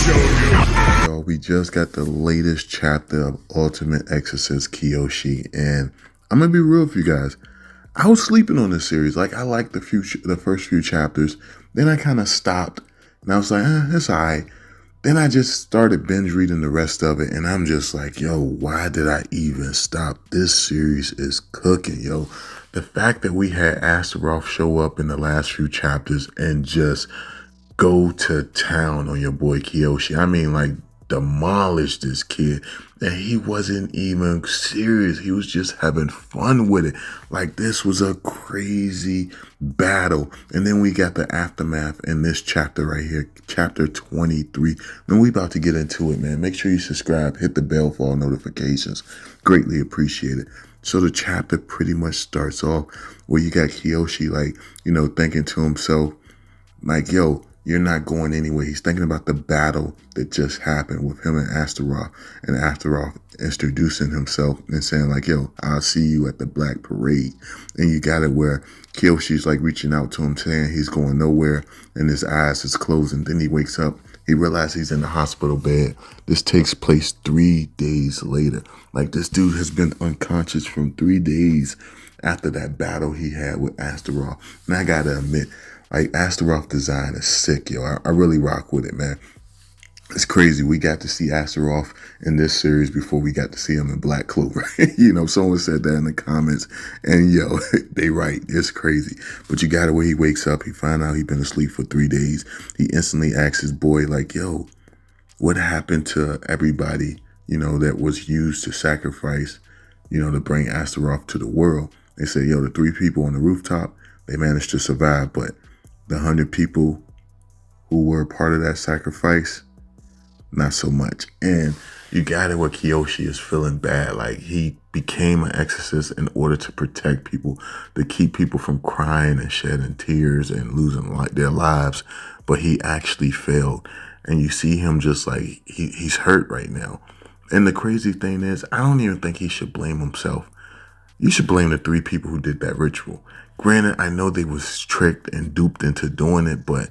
Y'all, we just got the latest chapter of Ultimate Exorcist Kiyoshi, and I'm gonna be real with you guys. I was sleeping on this series. Like, I liked the first few chapters. Then I kind of stopped, and I was like, it's alright. Then I just started binge reading the rest of it, and I'm just like, yo, why did I even stop? This series is cooking, yo. The fact that we had Asutaroth show up in the last few chapters and just go to town on your boy Kiyoshi. I mean, like, demolish this kid. And he wasn't even serious. He was just having fun with it. Like, this was a crazy battle. And then we got the aftermath in this chapter right here, chapter 23. And we about to get into it, man. Make sure you subscribe, hit the bell for all notifications. Greatly appreciate it. So the chapter pretty much starts off where you got Kiyoshi, like, thinking to himself, like, yo, you're not going anywhere. He's thinking about the battle that just happened with him and Asutaroth introducing himself and saying, like, yo, I'll see you at the Black Parade. And you got it where Kiyoshi's like reaching out to him, saying he's going nowhere, and his eyes is closing. Then he wakes up. He realizes he's in the hospital bed. This takes place 3 days later. Like, this dude has been unconscious from 3 days after that battle he had with Asutaroth. And I gotta admit, like, Asutaroth design is sick, yo. I really rock with it, man. It's crazy. We got to see Asutaroth in this series before we got to see him in Black Clover. Someone said that in the comments, and yo, they right. It's crazy. But you got it where he wakes up. He find out he been asleep for 3 days. He instantly asks his boy, like, yo, what happened to everybody, that was used to sacrifice, to bring Asutaroth to the world? They say, yo, the 3 people on the rooftop, they managed to survive, but the 100 people who were part of that sacrifice, not so much. And you got it where Kiyoshi is feeling bad. Like, he became an exorcist in order to protect people, to keep people from crying and shedding tears and losing their lives. But he actually failed. And you see him just like, he's hurt right now. And the crazy thing is, I don't even think he should blame himself. You should blame the 3 people who did that ritual. Granted, I know they was tricked and duped into doing it, but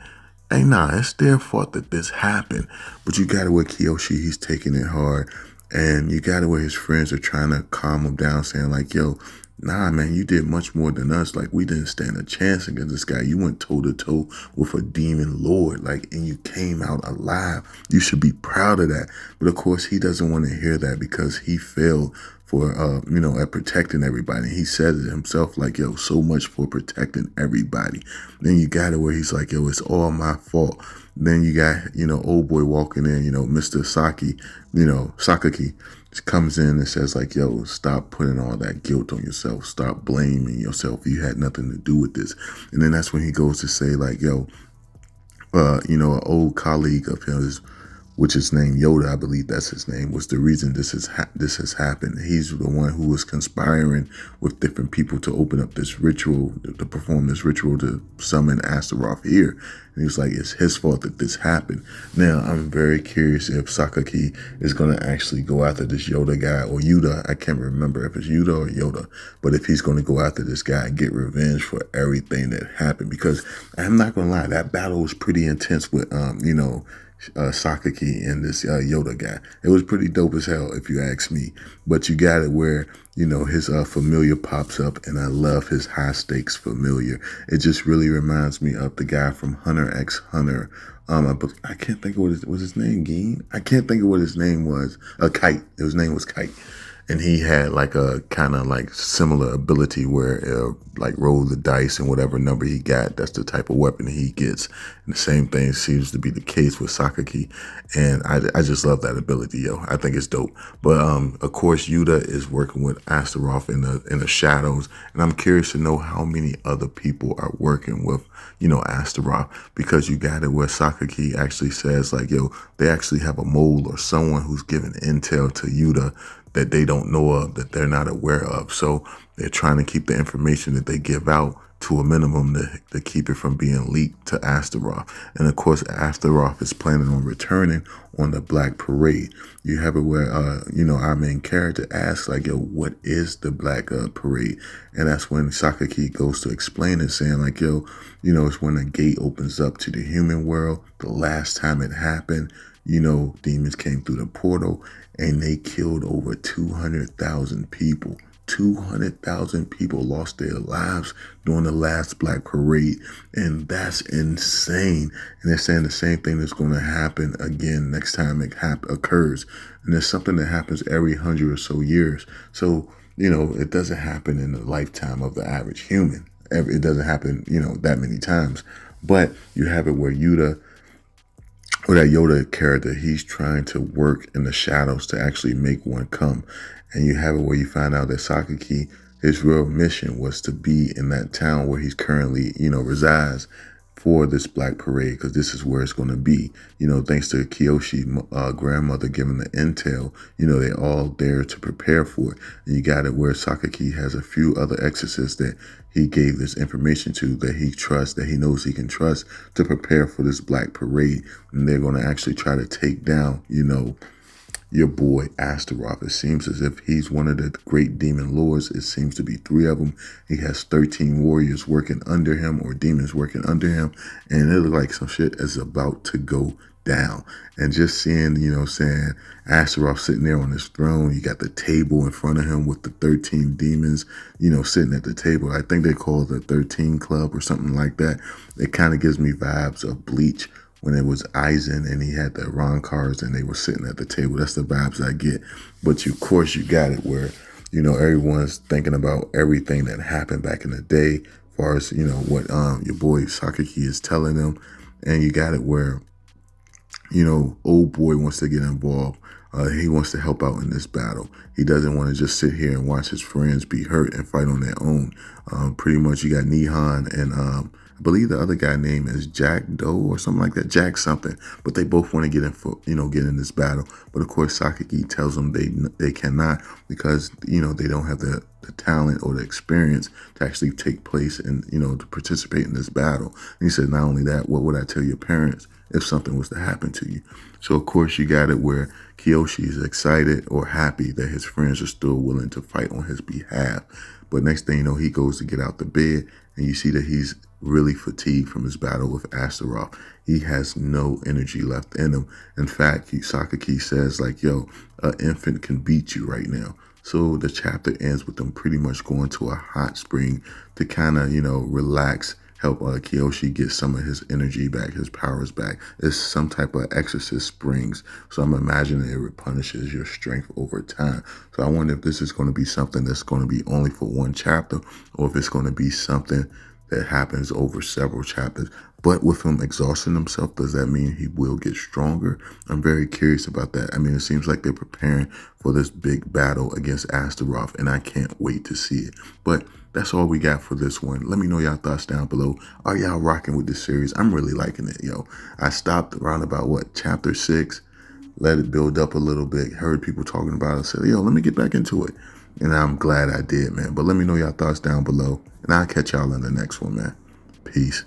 hey, nah, it's their fault that this happened. But you got it with Kiyoshi, he's taking it hard. And you got it where his friends are trying to calm him down, saying like, yo, nah, man, you did much more than us. Like, we didn't stand a chance against this guy. You went toe to toe with a demon lord, like, and you came out alive. You should be proud of that. But of course, he doesn't want to hear that because he failed for, at protecting everybody. He said it himself, like, yo, so much for protecting everybody. Then you got it where he's like, yo, it's all my fault. Then you got, old boy walking in, Mr. Sakaki comes in and says like, yo, stop putting all that guilt on yourself. Stop blaming yourself. You had nothing to do with this. And then that's when he goes to say like, yo, an old colleague of his, which is named Yoda, I believe that's his name, was the reason this has happened. He's the one who was conspiring with different people to open up this ritual, to perform this ritual to summon Asutaroth here. And he was like, it's his fault that this happened. Now, I'm very curious if Sakaki is going to actually go after this Yoda guy, or Yuda. I can't remember if it's Yuda or Yoda, but if he's going to go after this guy and get revenge for everything that happened. Because I'm not going to lie, that battle was pretty intense with, Sakaki and this Yoda guy. It was pretty dope as hell, if you ask me. But you got it where, his familiar pops up, and I love his high stakes familiar. It just really reminds me of the guy from Hunter x Hunter. I can't think of what was his name, Geen? I can't think of what his name was. Kite. His name was Kite. And he had like a kind of like similar ability where like roll the dice and whatever number he got, that's the type of weapon he gets. And the same thing seems to be the case with Sakaki. And I just love that ability, yo. I think it's dope. But of course, Yuda is working with Asutaroth in the shadows. And I'm curious to know how many other people are working with, Asutaroth. Because you got it where Sakaki actually says like, yo, they actually have a mole or someone who's giving intel to Yuda that they don't know of, that they're not aware of. So they're trying to keep the information that they give out to a minimum to keep it from being leaked to Asutaroth. And of course, Asutaroth is planning on returning on the Black Parade. You have it where, our main character asks like, yo, what is the Black Parade? And that's when Sakaki goes to explain it, saying like, yo, it's when a gate opens up to the human world. The last time it happened, demons came through the portal and they killed over 200,000 people. 200,000 people lost their lives during the last Black Parade, and that's insane. And they're saying the same thing is going to happen again next time it occurs. And there's something that happens every 100 or so years. So, it doesn't happen in the lifetime of the average human. It doesn't happen, that many times. But you have it where that Yoda character, he's trying to work in the shadows to actually make one come. And you have it where you find out that Sakaki, his real mission was to be in that town where he's currently, resides for this Black Parade, because this is where it's going to be. Thanks to Kiyoshi, grandmother giving the intel, they're all there to prepare for it. And you got it where Sakaki has a few other exorcists that he gave this information to, that he trusts, that he knows he can trust to prepare for this Black Parade. And they're going to actually try to take down, your boy Asutaroth. It seems as if he's one of the great demon lords. It seems to be 3 of them. He has 13 warriors working under him, or demons working under him. And it looks like some shit is about to go down. And just seeing, Asutaroth sitting there on his throne. You got the table in front of him with the 13 demons, sitting at the table. I think they call it the 13 Club or something like that. It kind of gives me vibes of Bleach, when it was Aizen and he had the Ron cars and they were sitting at the table. That's the vibes I get. But of course you got it where, everyone's thinking about everything that happened back in the day, as far as, what your boy Sakaki is telling them. And you got it where, old boy wants to get involved. He wants to help out in this battle. He doesn't want to just sit here and watch his friends be hurt and fight on their own. Pretty much you got Nihon and I believe the other guy name is Jack Doe or something like that, Jack something. But they both want to get in this battle. But of course, Sakaki tells them they cannot, because they don't have the talent or the experience to actually take place and to participate in this battle. And he said, not only that, what would I tell your parents if something was to happen to you? So of course you got it where Kiyoshi is excited or happy that his friends are still willing to fight on his behalf. But next thing you know, he goes to get out the bed, and you see that he's really fatigued from his battle with Asutaroth. He has no energy left in him. In fact, Sakaki says, like, yo, an infant can beat you right now. So the chapter ends with them pretty much going to a hot spring to kind of, relax, help Kiyoshi get some of his energy back, his powers back. It's some type of exorcist springs. So I'm imagining it replenishes your strength over time. So I wonder if this is going to be something that's going to be only for one chapter, or if it's going to be something that happens over several chapters. But with him exhausting himself, does that mean he will get stronger? I'm very curious about that. I mean, it seems like they're preparing for this big battle against Asutaroth, and I can't wait to see it. But that's all we got for this one. Let me know y'all thoughts down below. Are y'all rocking with this series? I'm really liking it, yo. I stopped around about, chapter 6, let it build up a little bit, heard people talking about it, said, yo, let me get back into it. And I'm glad I did, man. But let me know y'all thoughts down below, and I'll catch y'all in the next one, man. Peace.